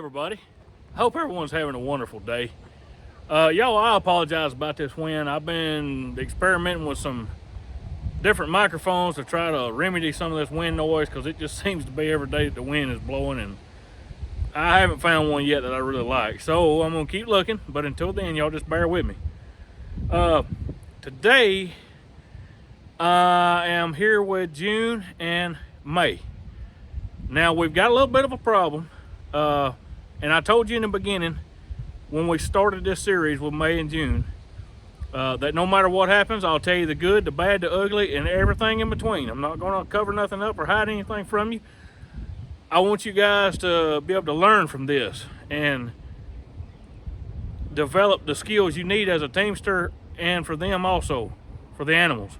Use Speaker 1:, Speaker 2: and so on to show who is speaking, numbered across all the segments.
Speaker 1: everybody. I hope everyone's having a wonderful day. Y'all, I apologize about this wind. I've been experimenting with some different microphones to try to remedy some of this wind noise because it just seems to be every day that the wind is blowing, and I haven't found one yet that I really like. So I'm gonna keep looking, but until then, y'all just bear with me. Today, I am here with June and May. Now, we've got a little bit of a problem. And I told you in the beginning, when we started this series with May and June, that no matter what happens, I'll tell you the good, the bad, the ugly, and everything in between. I'm not going to cover nothing up or hide anything from you. I want you guys to be able to learn from this and develop the skills you need as a teamster, and for them also, for the animals,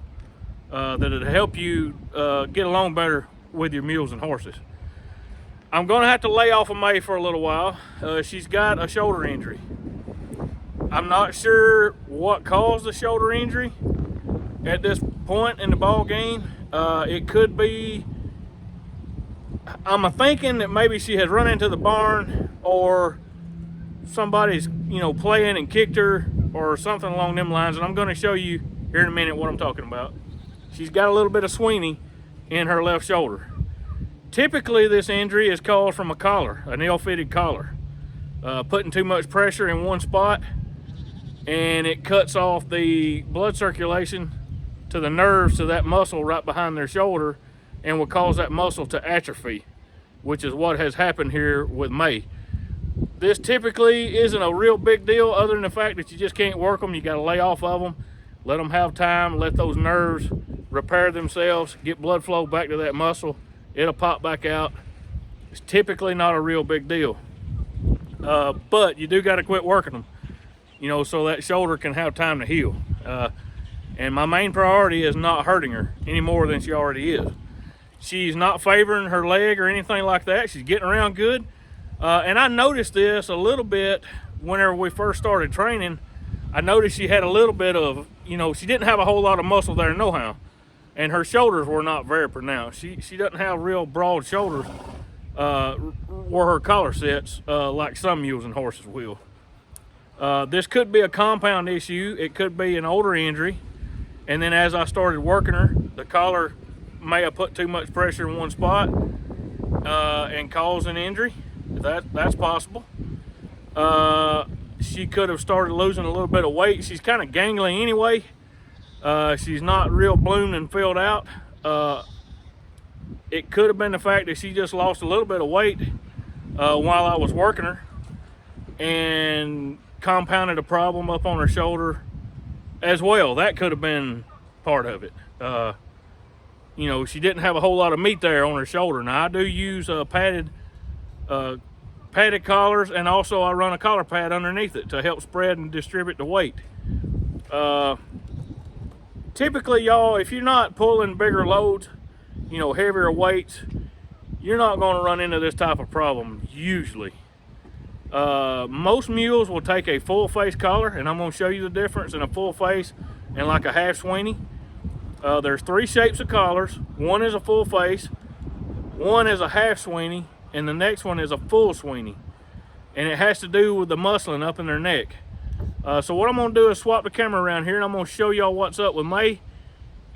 Speaker 1: that it'll help you get along better with your mules and horses. I'm gonna have to lay off of May for a little while. She's got a shoulder injury. I'm not sure what caused the shoulder injury at this point in the ball game. It could be, I'm thinking that maybe she has run into the barn, or somebody's, playing and kicked her, or something along them lines. And I'm gonna show you here in a minute what I'm talking about. She's got a little bit of Sweeney in her left shoulder. Typically, this injury is caused from a collar, an ill-fitted collar. Putting too much pressure in one spot, and it cuts off the blood circulation to the nerves to that muscle right behind their shoulder, and will cause that muscle to atrophy, which is what has happened here with May. This typically isn't a real big deal, other than the fact that you just can't work them. You got to lay off of them, let them have time, let those nerves repair themselves, get blood flow back to that muscle. It'll pop back out. It's typically not a real big deal. But you do got to quit working them, so that shoulder can have time to heal. And my main priority is not hurting her any more than she already is. She's not favoring her leg or anything like that. She's getting around good. And I noticed this a little bit whenever we first started training. I noticed she had a little bit of, she didn't have a whole lot of muscle there nohow. And her shoulders were not very pronounced. She doesn't have real broad shoulders where her collar sits like some mules and horses will. This could be a compound issue. It could be an older injury. And then as I started working her, the collar may have put too much pressure in one spot and caused an injury. That's possible. She could have started losing a little bit of weight. She's kind of gangly anyway. She's not real bloomed and filled out. It could have been the fact that she just lost a little bit of weight while I was working her, and compounded a problem up on her shoulder as well. That could have been part of it. She didn't have a whole lot of meat there on her shoulder. Now, I do use padded collars, and also I run a collar pad underneath it to help spread and distribute the weight. Typically, y'all, if you're not pulling bigger loads, heavier weights, you're not going to run into this type of problem usually. Most mules will take a full face collar, and I'm going to show you the difference in a full face and like a half Sweeney. There's three shapes of collars. One is a full face, one is a half Sweeney, and the next one is a full Sweeney. And it has to do with the muscling up in their neck. So what I'm going to do is swap the camera around here, and I'm going to show y'all what's up with May,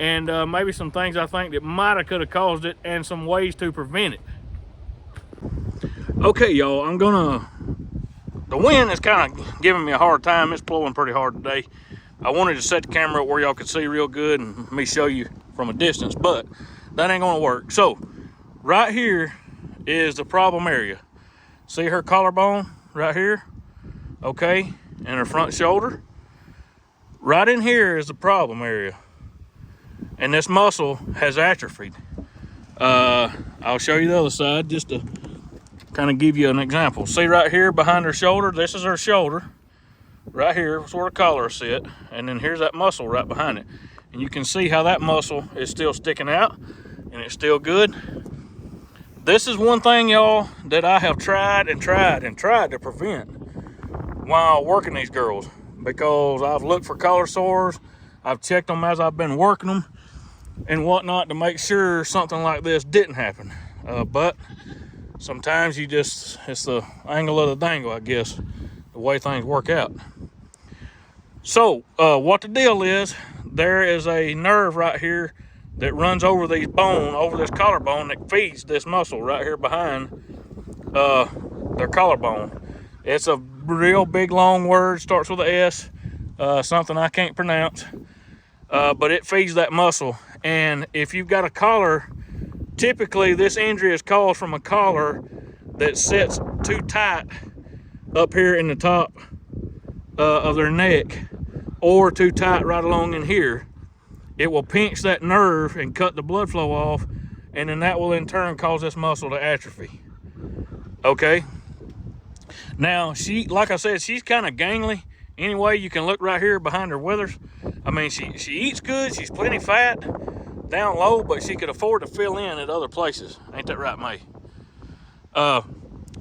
Speaker 1: and maybe some things I think that might have could have caused it, and some ways to prevent it. Okay, y'all, the wind is kind of giving me a hard time. It's blowing pretty hard today. I wanted to set the camera up where y'all could see real good and me show you from a distance, but that ain't going to work. So right here is the problem area. See her collarbone right here? Okay. And her front shoulder. Right in here is the problem area, and this muscle has atrophied. I'll show you the other side just to kind of give you an example. See right here behind her shoulder, this is her shoulder. Right here is where the collar sit, and then here's that muscle right behind it. And you can see how that muscle is still sticking out, and it's still good. This is one thing, y'all, that I have tried to prevent while working these girls, because I've looked for collar sores, I've checked them as I've been working them and whatnot to make sure something like this didn't happen. But sometimes it's the angle of the dangle, I guess, the way things work out. So what the deal is, there is a nerve right here that runs over this collarbone that feeds this muscle right here behind their collarbone. It's a real big long word, starts with an S, something I can't pronounce, but it feeds that muscle. And if you've got a collar, typically this injury is caused from a collar that sits too tight up here in the top of their neck, or too tight right along in here. It will pinch that nerve and cut the blood flow off, and then that will in turn cause this muscle to atrophy. Okay, now like I said, she's kind of gangly. Anyway, you can look right here behind her withers. I mean, she eats good, she's plenty fat down low, but she could afford to fill in at other places. Ain't that right, May?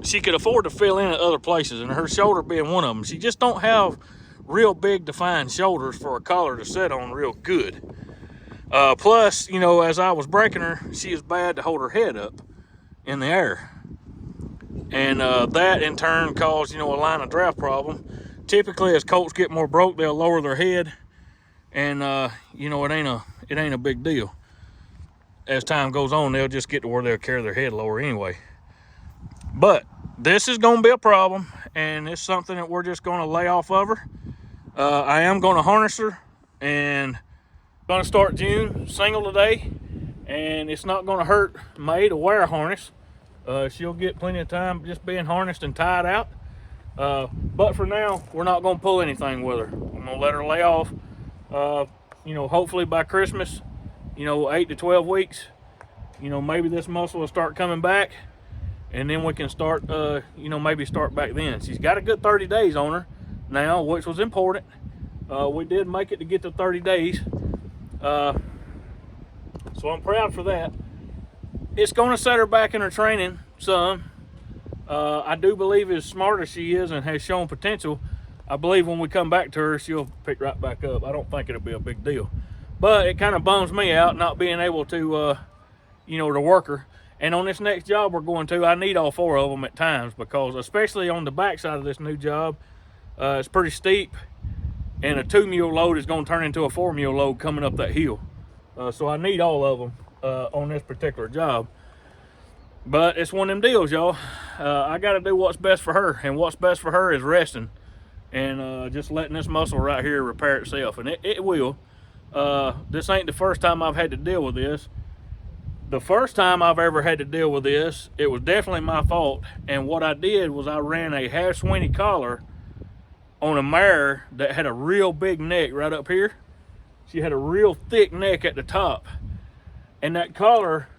Speaker 1: She could afford to fill in at other places, and her shoulder being one of them. She just don't have real big defined shoulders for a collar to sit on real good. Plus, you know, as I was breaking her, she is bad to hold her head up in the air. And that in turn caused, you know, a line of draft problem. Typically, as colts get more broke, they'll lower their head, and you know, it ain't a big deal. As time goes on, they'll just get to where they'll carry their head lower anyway. But this is going to be a problem, and it's something that we're just going to lay off of her. I am going to harness her, and going to start June single today, and it's not going to hurt May to wear a harness. She'll get plenty of time just being harnessed and tied out. But for now, we're not going to pull anything with her. I'm going to let her lay off. You know, hopefully by Christmas, you know, 8 to 12 weeks, you know, maybe this muscle will start coming back, and then we can start, you know, maybe start back then. She's got a good 30 days on her now, which was important. We did make it to get to 30 days. So I'm proud for that. It's going to set her back in her training some. I do believe as smart as she is and has shown potential, I believe when we come back to her, she'll pick right back up. I don't think it'll be a big deal. But it kind of bums me out not being able to, you know, to work her. And on this next job we're going to, I need all 4 of them at times, because especially on the back side of this new job, it's pretty steep, and a 2 mule load is going to turn into a 4 mule load coming up that hill. So I need all of them on this particular job. But it's one of them deals, y'all. I got to do what's best for her, and what's best for her is resting and just letting this muscle right here repair itself, and it will. This ain't the first time I've had to deal with this. The first time I've ever had to deal with this, it was definitely my fault, and what I did was I ran a half Sweeney collar on a mare that had a real big neck right up here. She had a real thick neck at the top, and that collar,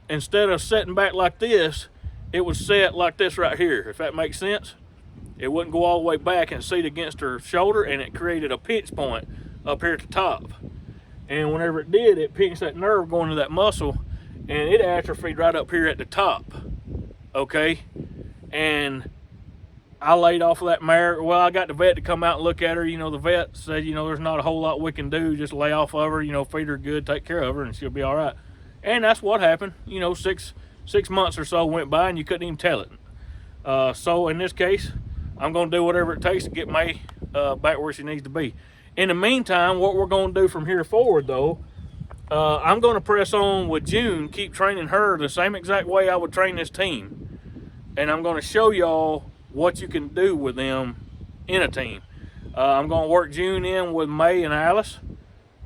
Speaker 1: instead of setting back like this, it was set like this right here, if that makes sense. It wouldn't go all the way back and seat against her shoulder, and it created a pinch point up here at the top. And whenever it did, it pinched that nerve going to that muscle, and it atrophied right up here at the top. Okay, and I laid off of that mare. Well, I got the vet to come out and look at her. You know, the vet said, you know, there's not a whole lot we can do. Just lay off of her, you know, feed her good, take care of her, and she'll be all right. And that's what happened. You know, six months or so went by, and you couldn't even tell it. So in this case, I'm going to do whatever it takes to get May back where she needs to be. In the meantime, what we're going to do from here forward, though, I'm going to press on with June, keep training her the same exact way I would train this team. And I'm going to show y'all what you can do with them in a team. I'm going to work June in with May and Alice.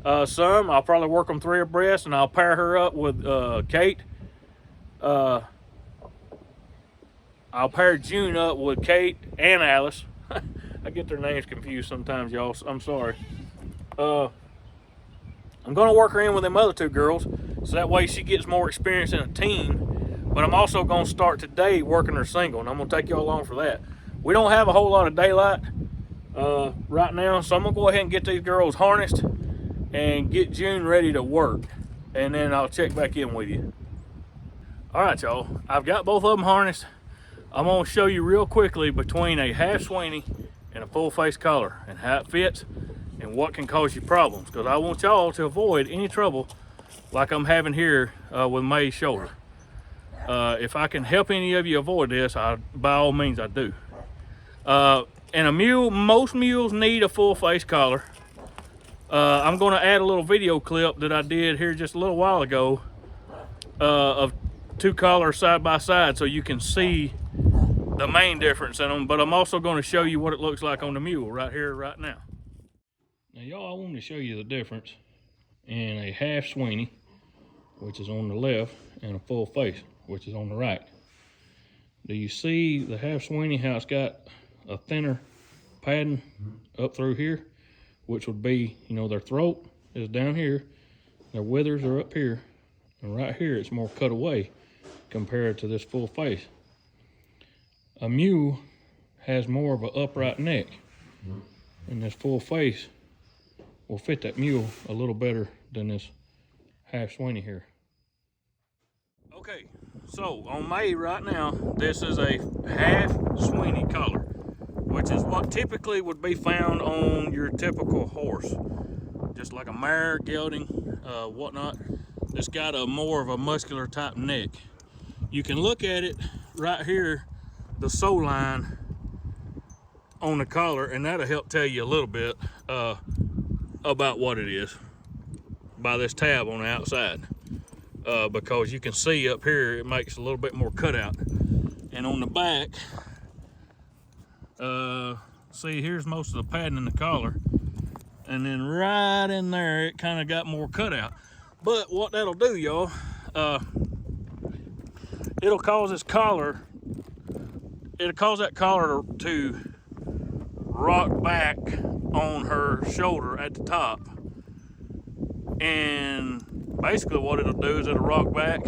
Speaker 1: I'll probably work them 3 abreast, and I'll pair her up with Kate. I'll pair June up with Kate and Alice. I get their names confused sometimes, y'all. I'm sorry. I'm going to work her in with them other 2 girls, so that way she gets more experience in a team. But I'm also going to start today working her single, and I'm going to take y'all along for that. We don't have a whole lot of daylight right now, so I'm going to go ahead and get these girls harnessed and get June ready to work, and then I'll check back in with you. All right, y'all. I've got both of them harnessed. I'm going to show you real quickly between a half Sweeney and a full face collar and how it fits and what can cause you problems, because I want y'all to avoid any trouble like I'm having here with May's shoulder. If I can help any of you avoid this, by all means I do. And a mule, most mules need a full face collar. I'm going to add a little video clip that I did here just a little while ago of two collars side by side so you can see the main difference in them, but I'm also going to show you what it looks like on the mule right here, right now. Now y'all, I want to show you the difference in a half Sweeney, which is on the left, and a full face, which is on the right. Do you see the half Sweeney, how it's got a thinner padding up through here, which would be, you know, their throat is down here, their withers are up here, and right here it's more cut away compared to this full face. A mule has more of an upright neck, and this full face will fit that mule a little better than this half Sweeney here. Okay, so on me right now, this is a half Sweeney collar, which is what typically would be found on your typical horse, just like a mare, gelding, whatnot. It's got a more of a muscular type neck. You can look at it right here, the sole line on the collar, and that'll help tell you a little bit about what it is by this tab on the outside, because you can see up here it makes a little bit more cutout, and on the back, see, here's most of the padding in the collar, and then right in there it kind of got more cutout. But what that'll do, y'all, it'll cause that collar to rock back on her shoulder at the top, and basically what it'll do is it'll rock back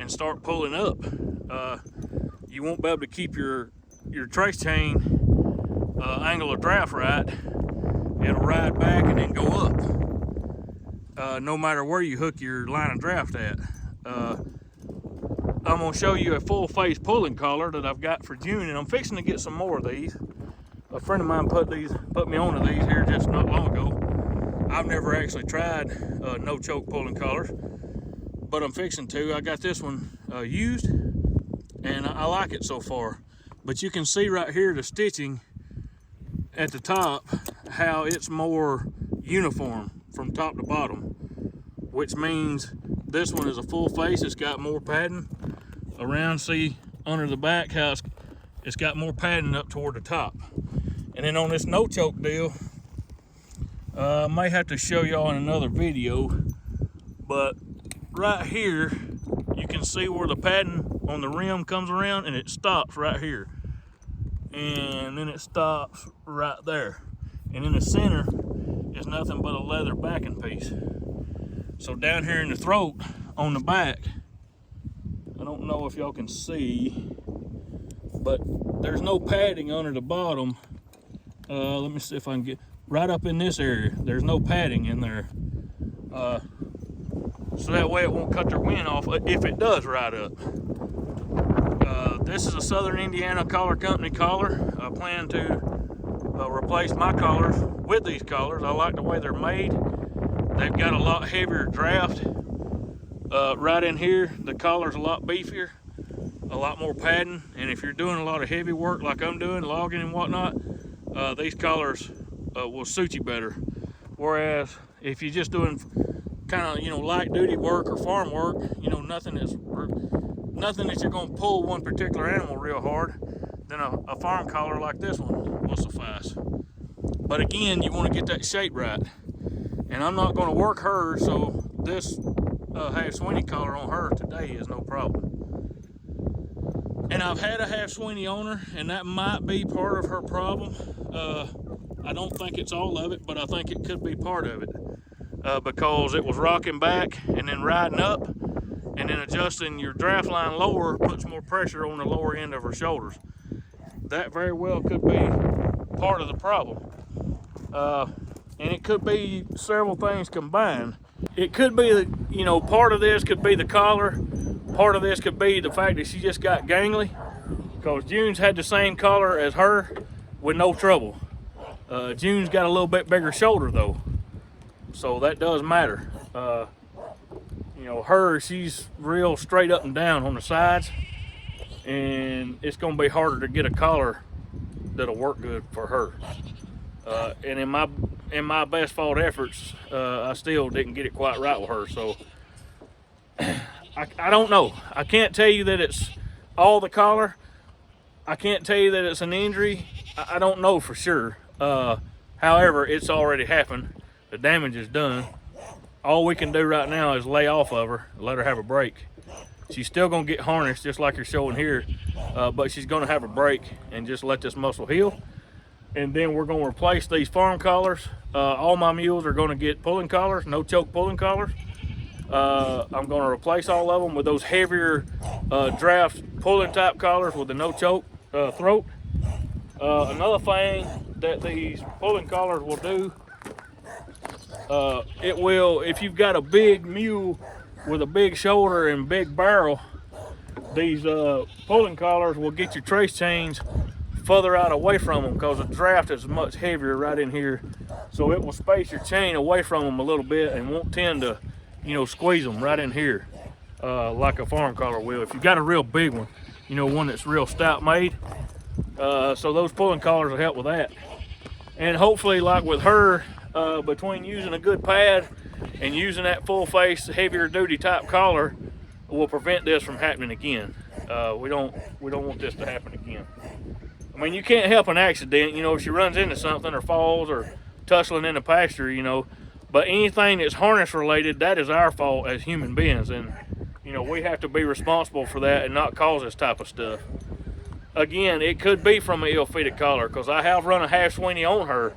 Speaker 1: and start pulling up. You won't be able to keep your trace chain angle of draft right. It'll ride back and then go up, no matter where you hook your line of draft at. I'm going to show you a full face pulling collar that I've got for June, and I'm fixing to get some more of these. A friend of mine put me onto these here just not long ago. I've never actually tried no choke pulling collars, but I'm fixing to. I got this one used, and I like it so far. But you can see right here the stitching at the top, how it's more uniform from top to bottom, which means this one is a full face. It's got more padding around. See under the back how it's got more padding up toward the top. And then on this no choke deal, I may have to show y'all in another video, but right here you can see where the padding on the rim comes around, and it stops right here, and then it stops right there, and in the center is nothing but a leather backing piece. So down here in the throat on the back, I don't know if y'all can see, but there's no padding under the bottom. Let me see if I can get right up in this area. There's no padding in there, so that way it won't cut their wind off if it does ride up. This is a Southern Indiana Collar Company collar. I plan to replace my collars with these collars. I like the way they're made. They've got a lot heavier draft. Right in here, the collar's a lot beefier, a lot more padding, and if you're doing a lot of heavy work like I'm doing, logging and whatnot, these collars will suit you better. Whereas if you're just doing kind of, you know, light duty work or farm work, you know, nothing that you're going to pull one particular animal real hard, then a farm collar like this one will suffice. But again, you want to get that shape right, and I'm not going to work her, so this half Sweeney collar on her today is no problem. And I've had a half Sweeney on her, and that might be part of her problem. I don't think it's all of it, but I think it could be part of it, because it was rocking back and then riding up, and then adjusting your draft line lower puts more pressure on the lower end of her shoulders. That very well could be part of the problem. And it could be several things combined. It could be, you know, part of this could be the collar. Part of this could be the fact that she just got gangly, because June's had the same collar as her with no trouble. June's got a little bit bigger shoulder though, so that does matter. You her, she's real straight up and down on the sides, and it's going to be harder to get a collar that'll work good for her. And in my best fought efforts, I still didn't get it quite right with her. So I don't know. I can't tell you that it's all the collar. I can't tell you that it's an injury. I don't know for sure. However, it's already happened. The damage is done. All we can do right now is lay off of her, let her have a break. She's still gonna get harnessed just like you're showing here, but she's gonna have a break and just let this muscle heal. And then we're gonna replace these farm collars. All my mules are gonna get pulling collars, no choke pulling collars. I'm gonna replace all of them with those heavier draft pulling type collars with the no choke throat. Another thing that these pulling collars will do, it will, if you've got a big mule with a big shoulder and big barrel, these pulling collars will get your trace chains further out away from them, because the draft is much heavier right in here, so it will space your chain away from them a little bit and won't tend to squeeze them right in here like a farm collar will if you've got a real big one, one that's real stout made. So those pulling collars will help with that. And hopefully, like with her, between using a good pad and using that full face heavier duty type collar, will prevent this from happening again. We don't want this to happen again. I mean, you can't help an accident, if she runs into something or falls or tussling in the pasture, but anything that's harness related, that is our fault as human beings, and we have to be responsible for that and not cause this type of stuff. Again, it could be from an ill-fitted collar, because I have run a half Sweeney on her.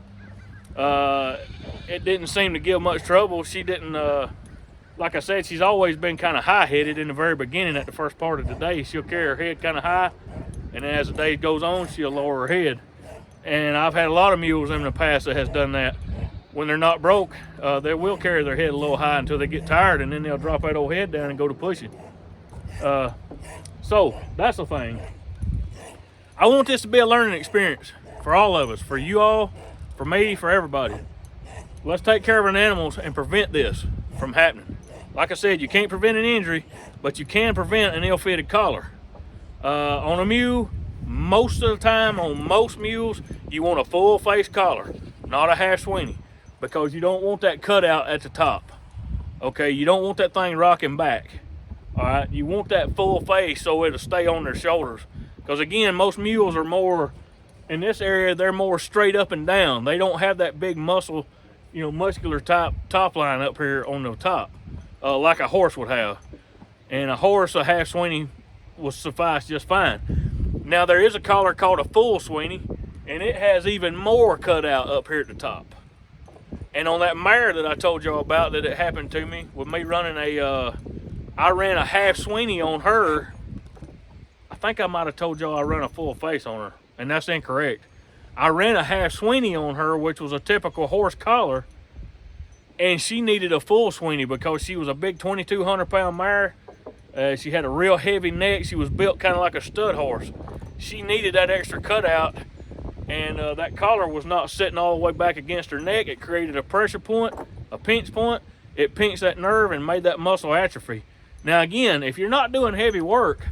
Speaker 1: It didn't seem to give much trouble. She didn't, like I said, she's always been kind of high-headed in the very beginning. At the first part of the day, she'll carry her head kind of high, and then as the day goes on, she'll lower her head. And I've had a lot of mules in the past that has done that. When they're not broke, they will carry their head a little high until they get tired, and then they'll drop that old head down and go to pushing. So that's the thing. I want this to be a learning experience for all of us, for you all, for me, for everybody. Let's take care of our animals and prevent this from happening. Like I said, you can't prevent an injury, but you can prevent an ill-fitted collar. On a mule, most of the time, on most mules, you want a full face collar, not a half Sweeney, because you don't want that cutout at the top. Okay, you don't want that thing rocking back. All right, you want that full face so it'll stay on their shoulders. Because again, most mules are more, in this area, they're more straight up and down. They don't have that big muscle, muscular top line up here on the top, like a horse would have. And a horse, a half Sweeney will suffice just fine. Now there is a collar called a full Sweeney, and it has even more cutout up here at the top. And on that mare that I told y'all about, that it happened to me with me running I ran a half Sweeney on her. I think I might have told y'all I run a full face on her, and that's incorrect. I ran a half Sweeney on her, which was a typical horse collar, and she needed a full Sweeney because she was a big 2,200 pound mare. She had a real heavy neck. She was built kind of like a stud horse. She needed that extra cutout, and that collar was not sitting all the way back against her neck. It created a pressure point, a pinch point. It pinched that nerve and made that muscle atrophy. Now again, if you're not doing heavy work,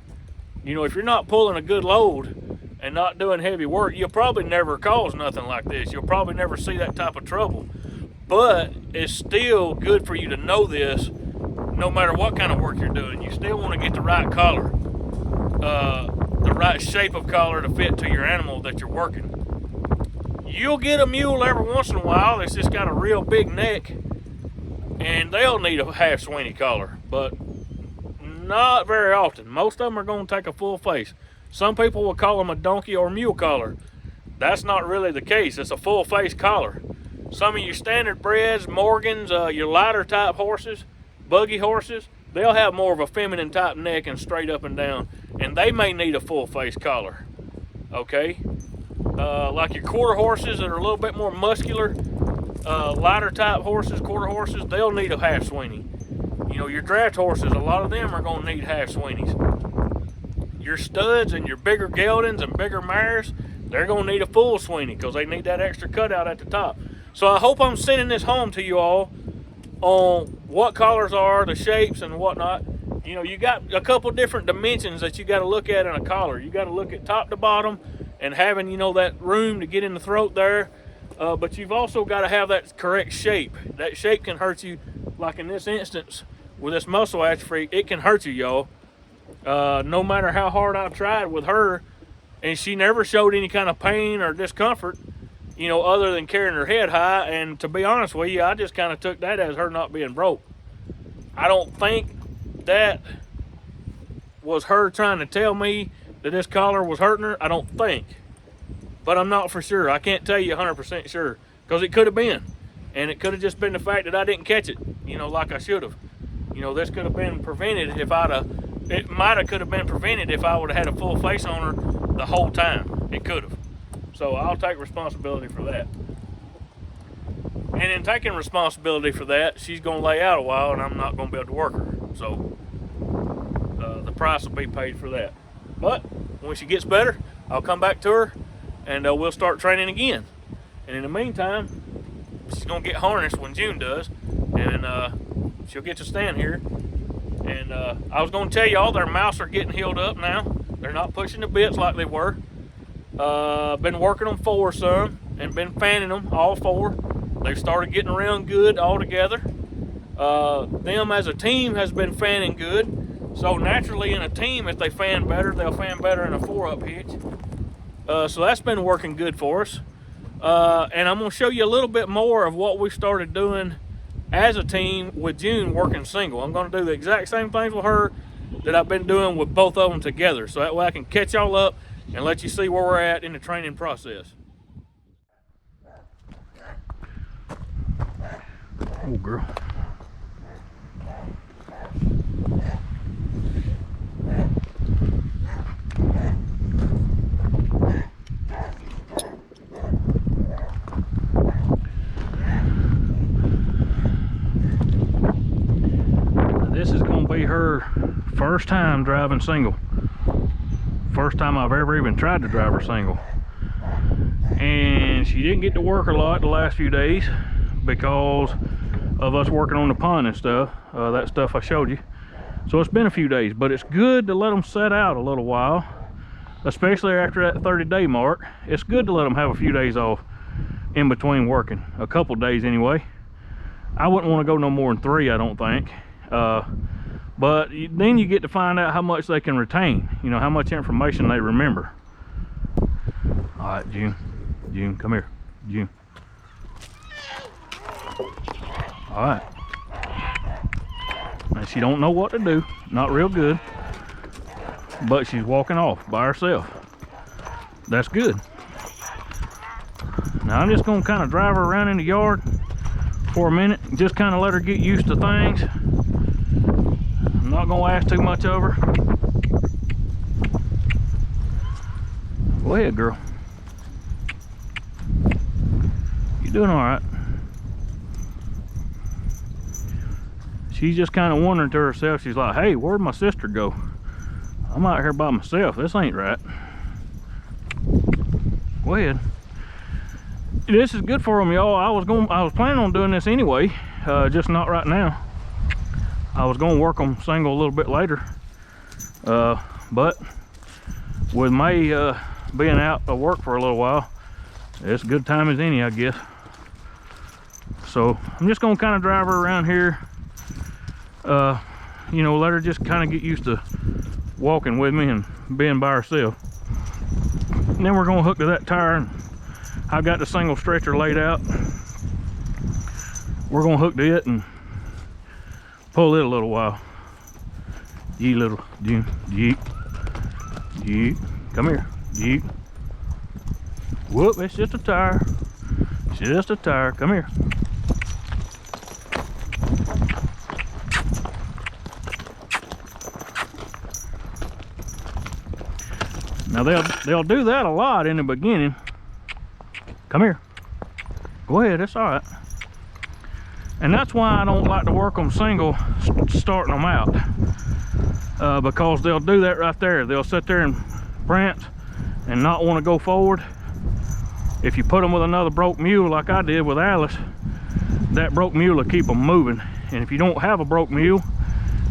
Speaker 1: if you're not pulling a good load and not doing heavy work, you'll probably never cause nothing like this. You'll probably never see that type of trouble. But it's still good for you to know this, no matter what kind of work you're doing. You still want to get the right collar, the right shape of collar to fit to your animal that you're working. You'll get a mule every once in a while that's just got a real big neck, and they'll need a half Sweeney collar, but not very often. Most of them are going to take a full face. Some people will call them a donkey or mule collar. That's not really the case. It's a full face collar. Some of your standard breds, Morgans, your lighter type horses, buggy horses, they'll have more of a feminine type neck and straight up and down, and they may need a full face collar. Okay, like your quarter horses that are a little bit more muscular, lighter type horses, quarter horses, they'll need a half Sweeney. Your draft horses, a lot of them are going to need half Sweeneys. Your studs and your bigger geldings and bigger mares, they're going to need a full Sweeney because they need that extra cutout at the top. So I hope I'm sending this home to you all on what collars are, the shapes and whatnot. You know, you got a couple different dimensions that you got to look at in a collar. You got to look at top to bottom and having, you know, that room to get in the throat there. But you've also got to have that correct shape. That shape can hurt you, like in this instance with this muscle atrophy, it can hurt you, y'all. No matter how hard I've tried with her, and she never showed any kind of pain or discomfort, you know, other than carrying her head high. And to be honest with you, I just kind of took that as her not being broke. I don't think that was her trying to tell me that this collar was hurting her. I don't think, but I'm not for sure. I can't tell you 100% sure, because it could have been, and it could have just been the fact that I didn't catch it, you know, like I should have. You know, this could have been prevented if it might have could have been prevented if I would have had a full face on her the whole time. It could have. So I'll take responsibility for that. And in taking responsibility for that, she's going to lay out a while, and I'm not going to be able to work her. So the price will be paid for that. But when she gets better, I'll come back to her, and we'll start training again. And in the meantime, she's going to get harnessed when June does, and she'll get to stand here. And I was going to tell y'all, their mouths are getting healed up now. They're not pushing the bits like they were. Been working them forward some and been fanning them all four. They've started getting around good all together. Them as a team has been fanning good. So naturally in a team, if they fan better, they'll fan better in a 4-up hitch. So that's been working good for us. And I'm going to show you a little bit more of what we started doing as a team with June working single. I'm going to do the exact same things with her that I've been doing with both of them together. So that way I can catch y'all up and let you see where we're at in the training process. Oh, girl. This is going to be her first time driving single. First time I've ever even tried to drive her single. And she didn't get to work a lot the last few days because of us working on the pond and stuff, that stuff I showed you. So it's been a few days, but it's good to let them set out a little while, especially after that 30-day mark. It's good to let them have a few days off in between working, a couple days anyway. I wouldn't want to go no more than 3, I don't think. But then you get to find out how much they can retain, you know, how much information they remember. All right, June, come here, June. All right. And she don't know what to do, not real good, but she's walking off by herself. That's good. Now I'm just gonna kind of drive her around in the yard for a minute, just kind of let her get used to things. I'm not gonna ask too much of her. Go ahead, girl. You doing all right? She's just kind of wondering to herself. She's like, hey, where'd my sister go? I'm out here by myself. This ain't right. Go ahead. This is good for them, y'all. I was planning on doing this anyway, just not right now. I was going to work them single a little bit later, but with May being out of work for a little while, it's a good time as any, I guess. So I'm just going to kind of drive her around here, you know, let her just kind of get used to walking with me and being by herself. And then we're going to hook to that tire, and I've got the single stretcher laid out. We're going to hook to it and pull it a little while. Yee, little June, yeet, yeet. Come here, yeet. Whoop, it's just a tire. It's just a tire. Come here. Now they'll do that a lot in the beginning. Come here. Go ahead, it's all right. And that's why I don't like to work them single, starting them out. Because they'll do that right there. They'll sit there and prance and not want to go forward. If you put them with another broke mule like I did with Alice, that broke mule will keep them moving. And if you don't have a broke mule,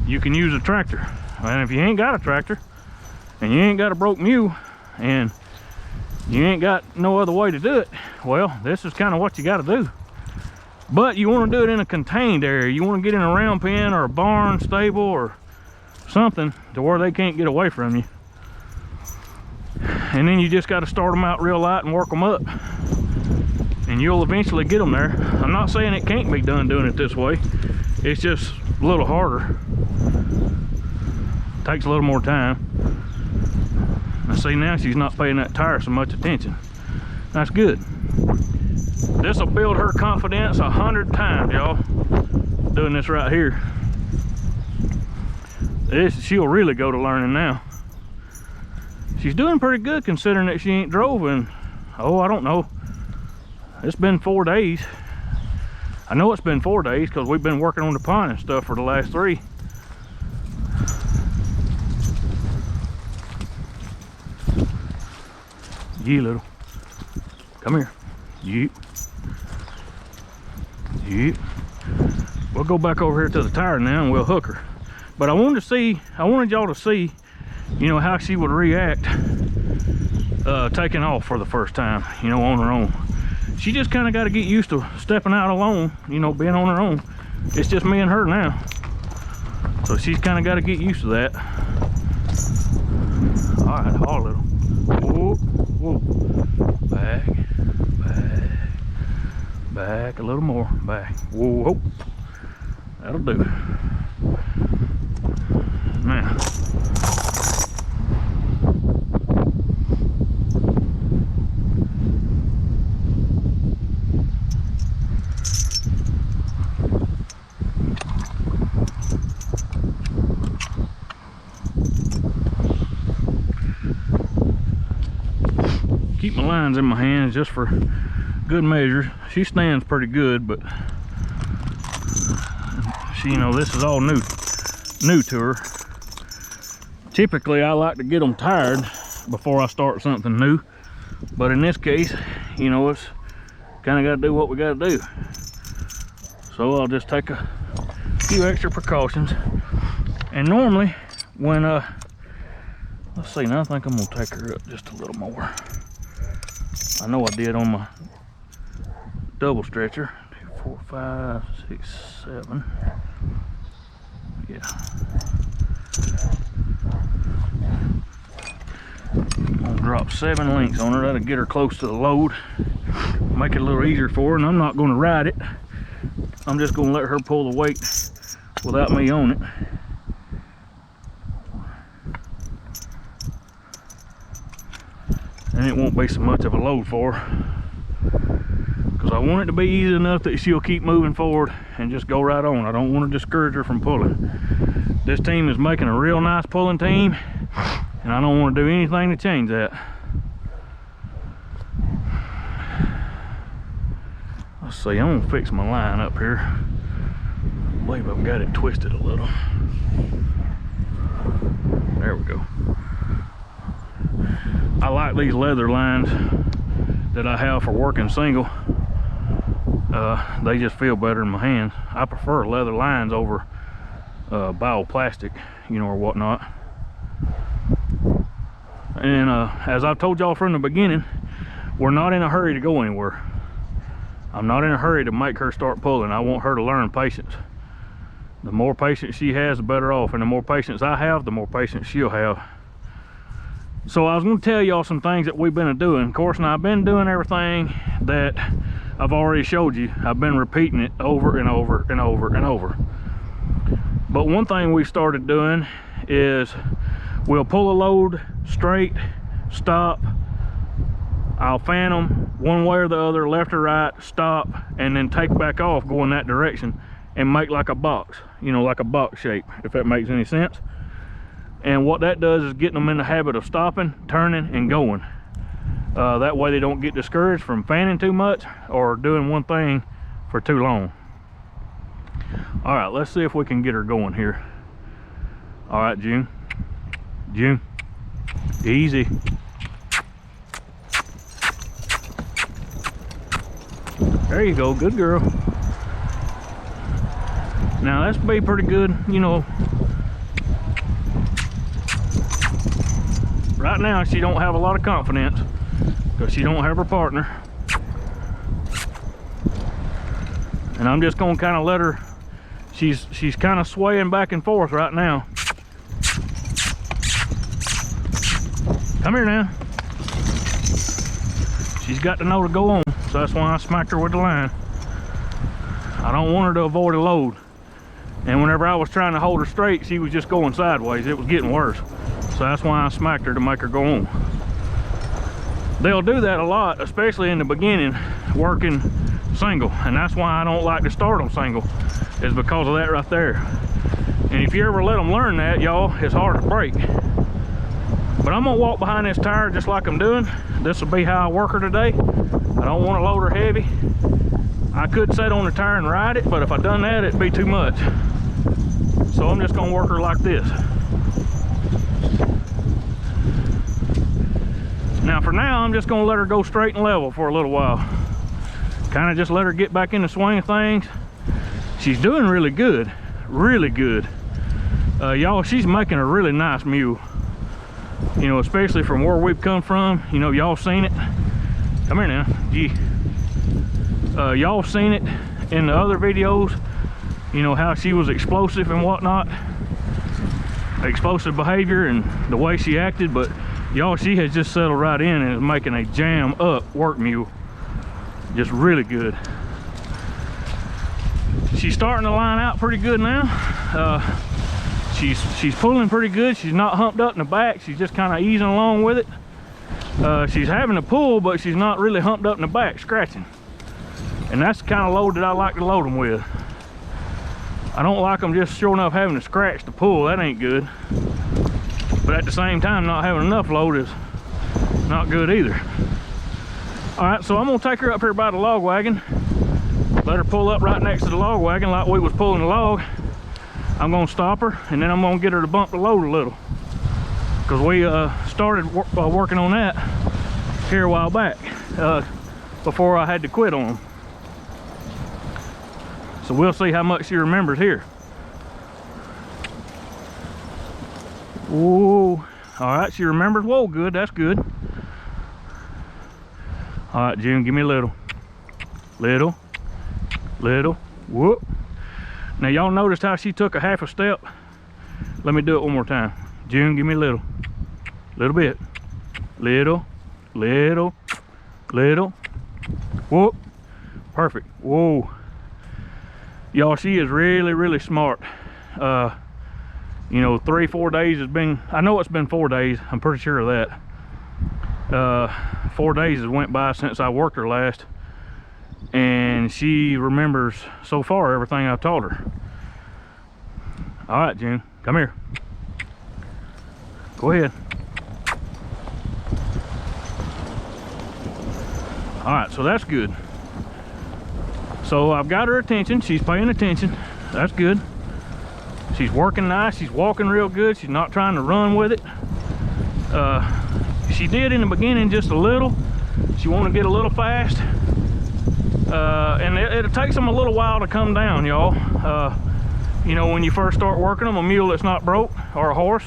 Speaker 1: you can use a tractor. And if you ain't got a tractor and you ain't got a broke mule and you ain't got no other way to do it, well, this is kind of what you got to do. But you want to do it in a contained area. You want to get in a round pen or a barn, stable, or something to where they can't get away from you. And then you just got to start them out real light and work them up, and you'll eventually get them there. I'm not saying it can't be done doing it this way. It's just a little harder. Takes a little more time. I see now she's not paying that tire so much attention. That's good. This will build her confidence 100 times, y'all, doing this right here. She'll really go to learning now. She's doing pretty good considering that she ain't drove in, oh, I don't know. It's been 4 days. I know it's been 4 days because we've been working on the pond and stuff for the last 3. You little. Come here. You. You. We'll go back over here to the tire now and we'll hook her. But I wanted y'all to see, you know, how she would react taking off for the first time, you know, on her own. She just kind of got to get used to stepping out alone, you know, being on her own. It's just me and her now. So she's kind of got to get used to that. All right, haul little. Whoa, whoa. Back, back, back a little more. Back. Whoa, whoa. That'll do. Man. Keep my lines in my hands just for good measure. She stands pretty good, but she, you know, this is all new to her. Typically I like to get them tired before I start something new, but in this case, you know, it's kind of got to do what we got to do. So I'll just take a few extra precautions. And normally when let's see, now I think I'm gonna take her up just a little more. I know I did on my double stretcher. 2, 4, 5, 6, 7. Yeah. I'm gonna drop 7 links on her. That'll get her close to the load. Make it a little easier for her, and I'm not gonna ride it. I'm just gonna let her pull the weight without me on it. And it won't be so much of a load for her, because I want it to be easy enough that she'll keep moving forward and just go right on. I don't want to discourage her from pulling. This team is making a real nice pulling team, and I don't want to do anything to change that. Let's see, I'm gonna fix my line up here. I believe I've got it twisted a little. There we go. I like these leather lines that I have for working single. They just feel better in my hands. I prefer leather lines over bioplastic, you know, or whatnot. And as I've told y'all from the beginning, we're not in a hurry to go anywhere. I'm not in a hurry to make her start pulling. I want her to learn patience. The more patience she has, the better off. And the more patience I have, the more patience she'll have. So I was going to tell y'all some things that we've been doing. Of course, now I've been doing everything that I've already showed you. I've been repeating it over and over and over and over. But one thing we've started doing is we'll pull a load straight, stop. I'll fan them one way or the other, left or right, stop, and then take back off going that direction and make like a box, you know, like a box shape, if that makes any sense. And what that does is getting them in the habit of stopping, turning, and going. That way they don't get discouraged from fanning too much or doing one thing for too long. All right, let's see if we can get her going here. All right, June. June, easy. There you go, good girl. Now that's be pretty good, you know. Right now she don't have a lot of confidence because she don't have her partner. And I'm just gonna kind of let her, she's kind of swaying back and forth right now. Come here now. She's got to know to go on, so that's why I smacked her with the line. I don't want her to avoid a load. And whenever I was trying to hold her straight, she was just going sideways. It was getting worse. So that's why I smacked her, to make her go on. They'll do that a lot, especially in the beginning, working single. And that's why I don't like to start them single, is because of that right there. And if you ever let them learn that, y'all, it's hard to break. But I'm gonna walk behind this tire just like I'm doing. This will be how I work her today. I don't want to load her heavy. I could sit on the tire and ride it, but if I done that, it'd be too much. So I'm just gonna work her like this. Now for now, I'm just gonna let her go straight and level for a little while. Kind of just let her get back in the swing of things. She's doing really good, really good. Y'all, she's making a really nice mule. You know, especially from where we've come from. You know, y'all seen it. Come here now, gee. Y'all seen it in the other videos. You know, how she was explosive and whatnot. Explosive behavior and the way she acted, but y'all, she has just settled right in and is making a jam up work mule. Just really good. She's starting to line out pretty good now. She's pulling pretty good. She's not humped up in the back. She's just kind of easing along with it. She's having to pull, but she's not really humped up in the back, scratching. And that's the kind of load that I like to load them with. I don't like them just sure enough having to scratch to pull. That ain't good. But at the same time, not having enough load is not good either. All right, so I'm gonna take her up here by the log wagon. Let her pull up right next to the log wagon like we was pulling the log. I'm gonna stop her, and then I'm gonna get her to bump the load a little. Because we started working on that here a while back, before I had to quit on them. So we'll see how much she remembers here. Whoa, all right, she remembers. Whoa, good, that's good. All right, June, give me a little. Little. Whoop. Now y'all noticed how she took a half a step? Let me do it one more time. June, give me a little. Little bit. Little. Whoop. Perfect. Whoa. Y'all, she is really, really smart. You know, 3-4 days has been, I know it's been 4 days, I'm pretty sure of that. 4 days has went by since I worked her last, and she remembers so far everything I've taught her. All right, June, come here. Go ahead. All right, so that's good. So I've got her attention. She's paying attention. That's good. She's working nice. She's walking real good. She's not trying to run with it. She did in the beginning just a little. She wanted to get a little fast. And it takes them a little while to come down, y'all. You know, when you first start working them, a mule that's not broke, or a horse,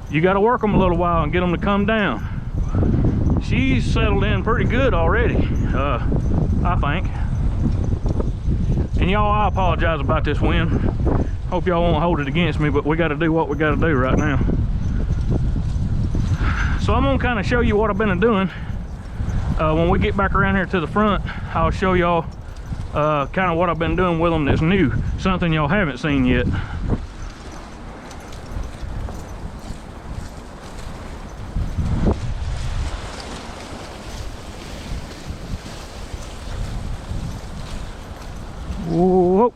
Speaker 1: you got to work them a little while and get them to come down. She's settled in pretty good already, I think. And y'all, I apologize about this wind. Hope y'all won't hold it against me, but we got to do what we got to do right now. So I'm gonna kind of show you what I've been doing. When we get back around here to the front, I'll show y'all kind of what I've been doing with them that's new, something y'all haven't seen yet. Whoa.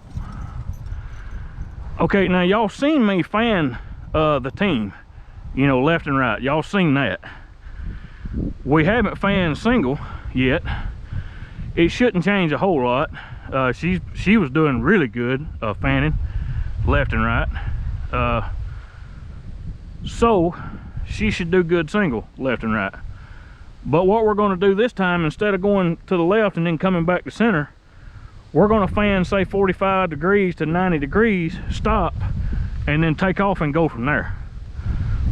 Speaker 1: Okay, now y'all seen me fan the team, you know, left and right. Y'all seen that. We haven't fanned single yet. It shouldn't change a whole lot. She was doing really good fanning left and right. So she should do good single left and right. But what we're going to do this time, instead of going to the left and then coming back to center, we're gonna fan say 45 degrees to 90 degrees, stop, and then take off and go from there.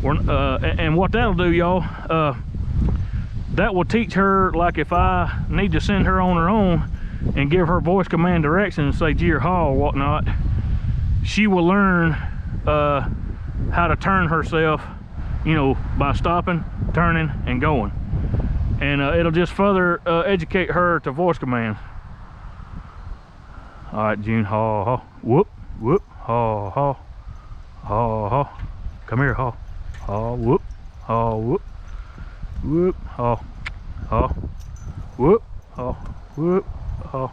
Speaker 1: And what that'll do, y'all, that will teach her, like if I need to send her on her own and give her voice command direction and say G or haw or whatnot, she will learn how to turn herself, you know, by stopping, turning, and going. And it'll just further educate her to voice commands. All right, June, haw, haw, whoop, whoop, haw, haw, haw, haw. Come here, haw, haw, whoop, haw, whoop, whoop, haw, haw, whoop, haw, whoop, haw.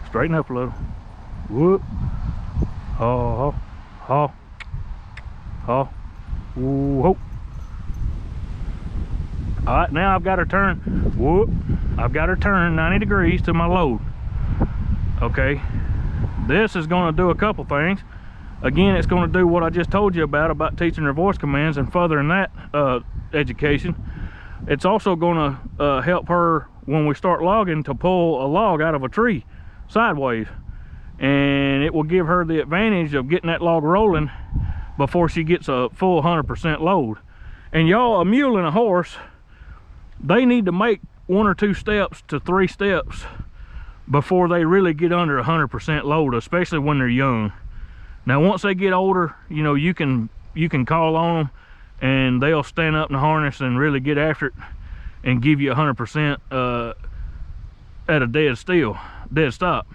Speaker 1: Straighten up a little. Whoop, haw, haw, haw, haw, whoop, ho. All right, now I've got her turn, whoop, I've got her turn 90 degrees to my load. Okay, this is going to do a couple things. Again, it's going to do what I just told you about teaching her voice commands and furthering that education. It's also going to help her when we start logging to pull a log out of a tree sideways, and it will give her the advantage of getting that log rolling before she gets a full 100% load. And y'all, a mule and a horse, they need to make 1 or 2 steps to 3 steps before they really get under 100% load, especially when they're young. Now once they get older, you know, you can call on them and they'll stand up in the harness and really get after it and give you 100% at a dead stop.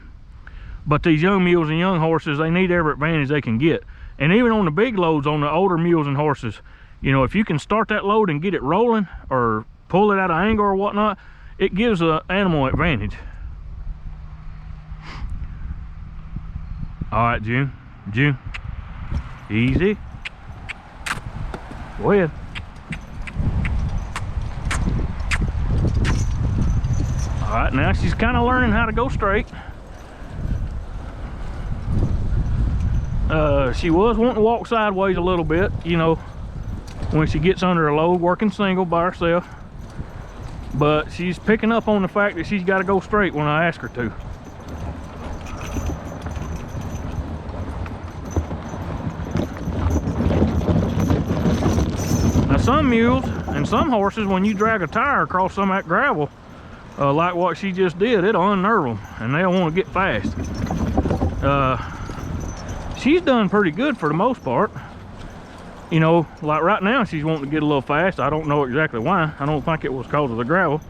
Speaker 1: But these young mules and young horses, they need every advantage they can get. And even on the big loads, on the older mules and horses, you know, if you can start that load and get it rolling or pull it out of angle or whatnot, it gives an animal advantage. All right, June, easy. Go ahead. All right, now she's kind of learning how to go straight. She was wanting to walk sideways a little bit, you know, when she gets under a load working single by herself. But she's picking up on the fact that she's got to go straight when I ask her to. Now some mules and some horses, when you drag a tire across some of that gravel, like what she just did, it'll unnerve them and they'll want to get fast. She's done pretty good for the most part. You know, like right now she's wanting to get a little fast. I don't know exactly why. I don't think it was because of the gravel.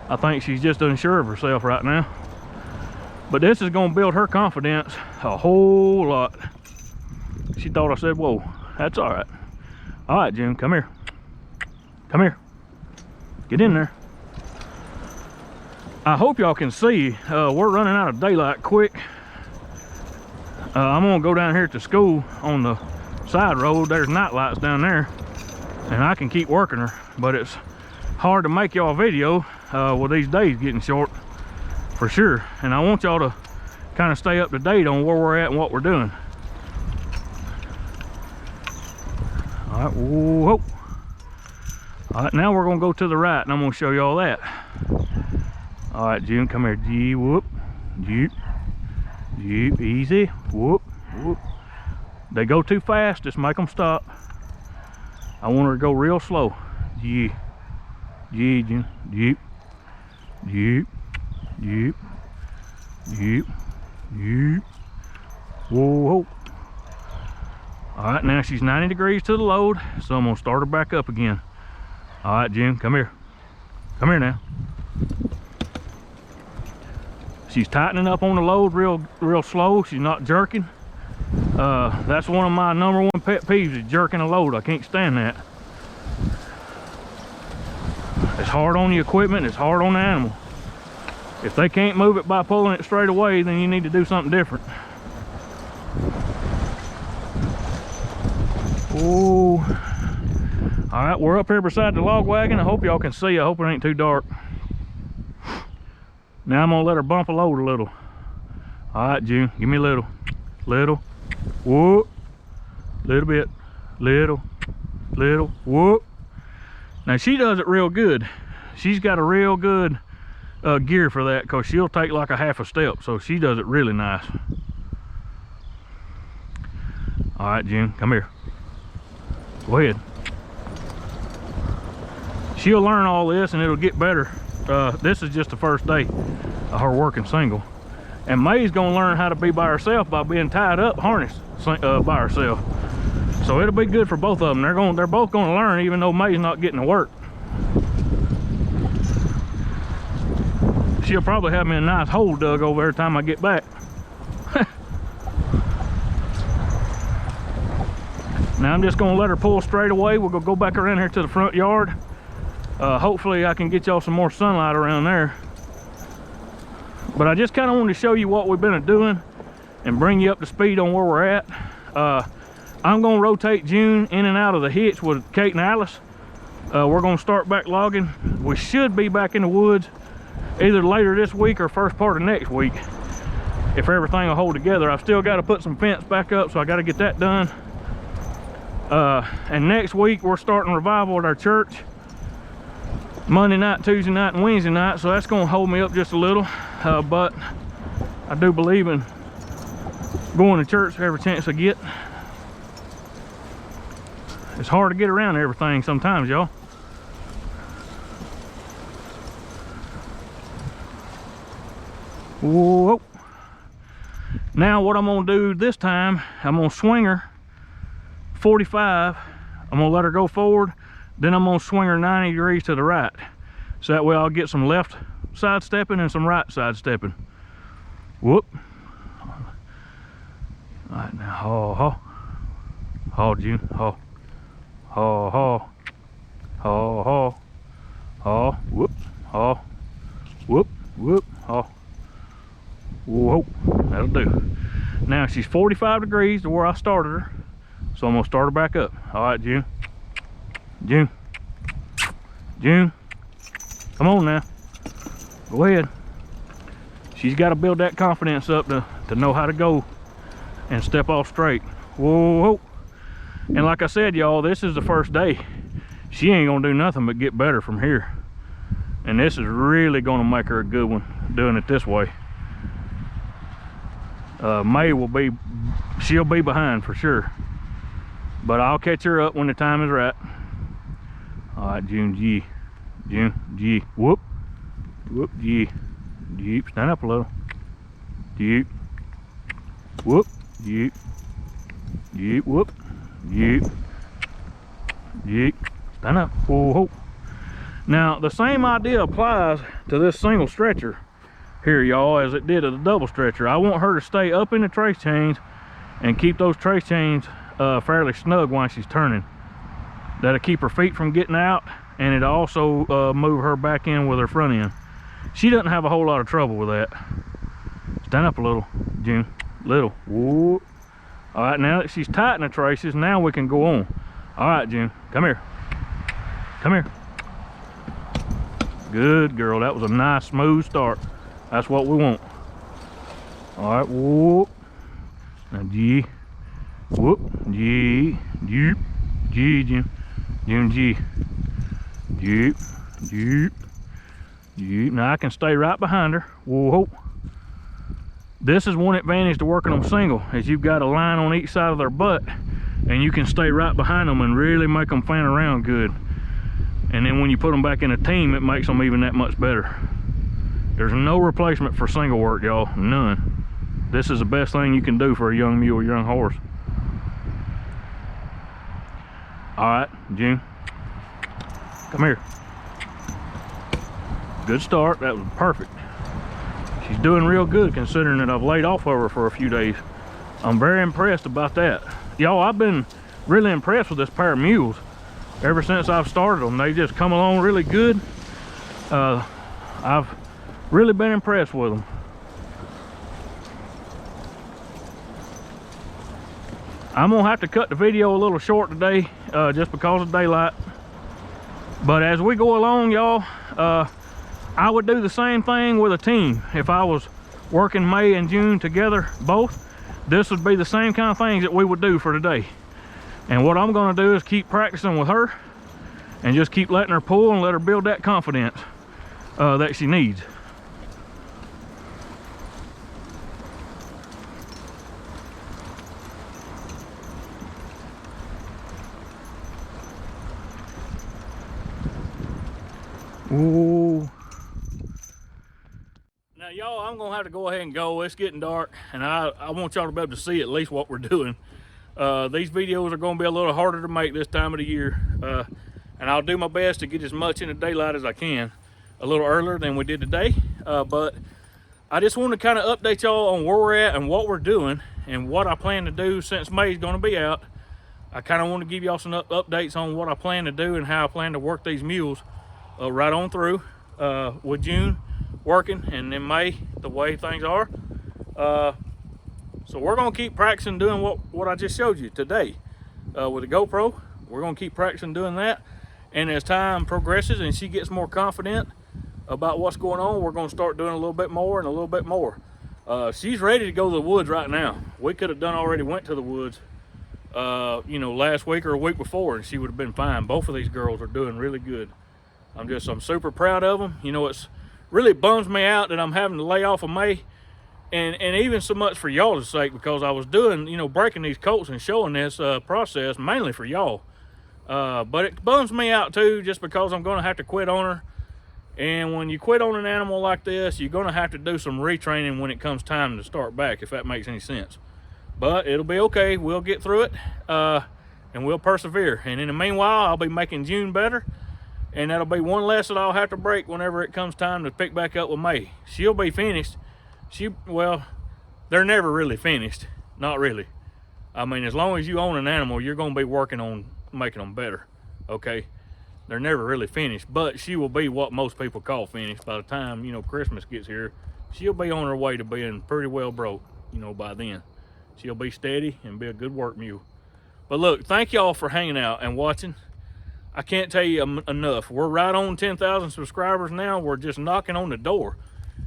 Speaker 1: I think she's just unsure of herself right now. But this is going to build her confidence a whole lot. She thought I said, whoa, that's all right. All right, June, come here. Come here. Get in there. I hope y'all can see, we're running out of daylight quick. I'm gonna go down here to school on the side road. There's night lights down there, and I can keep working her, but it's hard to make y'all a video with these days getting short, for sure. And I want y'all to kind of stay up to date on where we're at and what we're doing. All right, whoa. All right, now we're gonna go to the right, and I'm gonna show y'all that. All right, June, come here. G, whoop, Jeep, Jeep, easy, whoop, whoop. They go too fast, just make them stop. I want her to go real slow. G, G, June, Jeep, Jeep, Jeep, Jeep, Jeep, whoa. All right, now she's 90 degrees to the load, so I'm gonna start her back up again. All right, Jim, come here. Come here now. She's tightening up on the load real slow. She's not jerking. That's one of my #1 pet peeves, is jerking a load. I can't stand that. It's hard on the equipment, it's hard on the animal. If they can't move it by pulling it straight away, then you need to do something different. Oh. All right, we're up here beside the log wagon. I hope y'all can see. I hope it ain't too dark. Now I'm gonna let her bump a load a little. All right, June, give me a little, whoop, little bit, little, whoop. Now she does it real good. She's got a real good gear for that, because she'll take like a half a step, so she does it really nice. All right, June, come here. Go ahead. She'll learn all this and it'll get better. This is just the first day of her working single. And May's gonna learn how to be by herself by being tied up, harnessed by herself. So it'll be good for both of them. They're both gonna learn, even though May's not getting to work. She'll probably have me a nice hole dug over every time I get back. Now I'm just gonna let her pull straight away. We're gonna go back around here to the front yard. Hopefully I can get y'all some more sunlight around there. But I just kind of wanted to show you what we've been doing and bring you up to speed on where we're at. I'm gonna rotate June in and out of the hitch with Kate and Alice. We're gonna start back logging. We should be back in the woods either later this week or first part of next week, if everything will hold together. I've still got to put some fence back up, so I got to get that done. And next week we're starting revival at our church, Monday night, Tuesday night, and Wednesday night, so that's going to hold me up just a little. But I do believe in going to church every chance I get. It's hard to get around everything sometimes, y'all. Whoa. Now what I'm gonna do this time, I'm gonna swing her 45. I'm gonna let her go forward, then I'm gonna swing her 90 degrees to the right. So that way I'll get some left side stepping and some right side stepping. Whoop. All right, now haw, haw. Haw, June, haw. Haw, haw. Haw, haw. Haw, whoop, haw. Whoop, whoop, haw. Whoa, that'll do. Now she's 45 degrees to where I started her, so I'm gonna start her back up. All right, June. June. June. Come on now. Go ahead. She's got to build that confidence up to know how to go and step off straight. Whoa. And like I said, y'all, this is the first day. She ain't gonna do nothing but get better from here. And this is really gonna make her a good one, doing it this way. May she'll be behind for sure, but I'll catch her up when the time is right. All right, June, G, June, G, whoop, whoop, G, Jeep, stand up a little, Jeep, whoop, Jeep, Jeep, whoop, Jeep, Jeep, stand up, whoa, whoa. Now the same idea applies to this single stretcher here, y'all, as it did to the double stretcher. I want her to stay up in the trace chains and keep those trace chains fairly snug while she's turning. That'll keep her feet from getting out, and it'll also move her back in with her front end. She doesn't have a whole lot of trouble with that. Stand up a little, June, little. Whoa. All right, now that she's tightened the traces, now we can go on. All right, June, come here. Come here. Good girl, that was a nice smooth start. That's what we want. All right, whoop. Now G, whoop, G, Jeep, G, June, June, G, Jeep, Jeep, Jeep. Now I can stay right behind her. Whoa. This is one advantage to working them single, is you've got a line on each side of their butt, and you can stay right behind them and really make them fan around good. And then when you put them back in a team, it makes them even that much better. There's no replacement for single work, y'all, none. This is the best thing you can do for a young mule, young horse. All right, June, come here. Good start, that was perfect. She's doing real good considering that I've laid off of her for a few days. I'm very impressed about that. Y'all, I've been really impressed with this pair of mules. Ever since I've started them, they just come along really good. I've really been impressed with them. I'm gonna have to cut the video a little short today, just because of daylight. But as we go along, y'all, I would do the same thing with a team. If I was working May and June together both, this would be the same kind of things that we would do for today. And what I'm gonna do is keep practicing with her and just keep letting her pull and let her build that confidence that she needs. Ooh. Now, y'all, I'm gonna have to go ahead and go. It's getting dark, and I want y'all to be able to see at least what we're doing. These videos are gonna be a little harder to make this time of the year, and I'll do my best to get as much in the daylight as I can, a little earlier than we did today. But I just want to kind of update y'all on where we're at and what we're doing and what I plan to do since May's gonna be out. I kind of want to give y'all some updates on what I plan to do and how I plan to work these mules right on through with June working, and then May the way things are. So we're gonna keep practicing doing what I just showed you today with the GoPro. We're gonna keep practicing doing that, and as time progresses and she gets more confident about what's going on, we're gonna start doing a little bit more and a little bit more. She's ready to go to the woods right now. We could have already went to the woods you know, last week or a week before, and she would have been fine. Both of these girls are doing really good. I'm super proud of them. You know, it's really bums me out that I'm having to lay off of May, and even so much for y'all's sake, because I was doing, you know, breaking these colts and showing this process mainly for y'all. But it bums me out too, just because I'm gonna have to quit on her. And when you quit on an animal like this, you're gonna have to do some retraining when it comes time to start back, if that makes any sense. But it'll be okay. We'll get through it, and we'll persevere. And in the meanwhile, I'll be making June better, and that'll be one less that I'll have to break whenever it comes time to pick back up with May. She'll be finished. Well, they're never really finished. Not really. I mean, as long as you own an animal, you're gonna be working on making them better, okay? They're never really finished, but she will be what most people call finished by the time, you know, Christmas gets here. She'll be on her way to being pretty well broke, you know, by then. She'll be steady and be a good work mule. But look, thank y'all for hanging out and watching. I can't tell you enough. We're right on 10,000 subscribers now. We're just knocking on the door.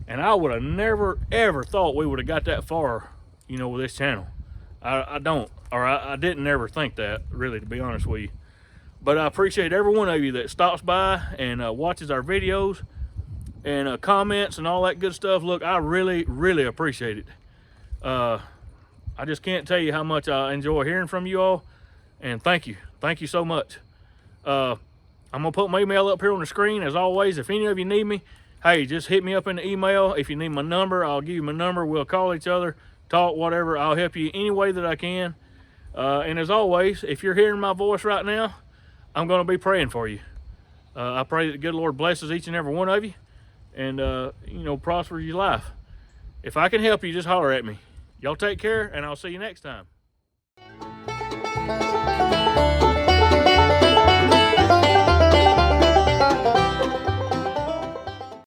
Speaker 1: And I would have never, ever thought we would have got that far, you know, with this channel. I didn't ever think that, really, to be honest with you. But I appreciate every one of you that stops by and watches our videos and comments and all that good stuff. Look, I really, really appreciate it. I just can't tell you how much I enjoy hearing from you all. And thank you. Thank you so much. I'm gonna put my email up here on the screen. As always, if any of you need me, hey, just hit me up in the email. If you need my number, I'll give you my number. We'll call each other, talk, whatever. I'll help you any way that I can. And as always, if you're hearing my voice right now, I'm gonna be praying for you. I pray that the good Lord blesses each and every one of you and, you know, prospers your life. If I can help you, just holler at me. Y'all take care, and I'll see you next time.